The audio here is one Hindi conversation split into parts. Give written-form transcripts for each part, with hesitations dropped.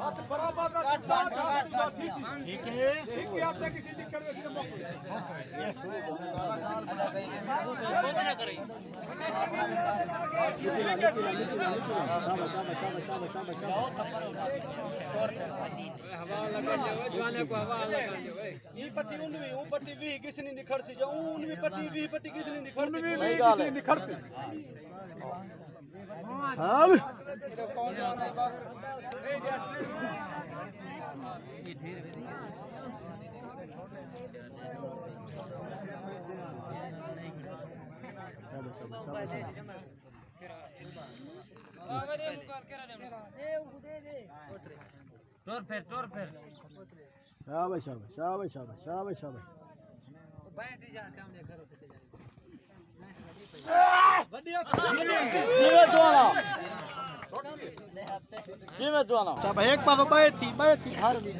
बराबर का ठीक है आपने किसी दिक्कत में से मौका हवा लगा जावे जाने को हवा लगा जावे ये पट्टी उनवी वो पट्टी भी किसी ने निखर सी जाऊं उनवी पट्टी भी पट्टी किसी ने निखर सी नहीं किसी ने निखर सी हां कौन जा रहा है बाबू ये धीरे टोर फेर शाबाश शाबाश शाबाश शाबाश शाबाश शाबाश बैठ जा काम ने करो ते जीवे जोना सब एक पाव बाय थी हार ली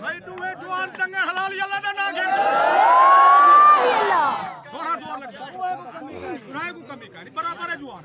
भाई दुए जवान चंगे हलाल यल्ला दा ना गे थोड़ा जोर लग राय को कमी करी बराबर है जवान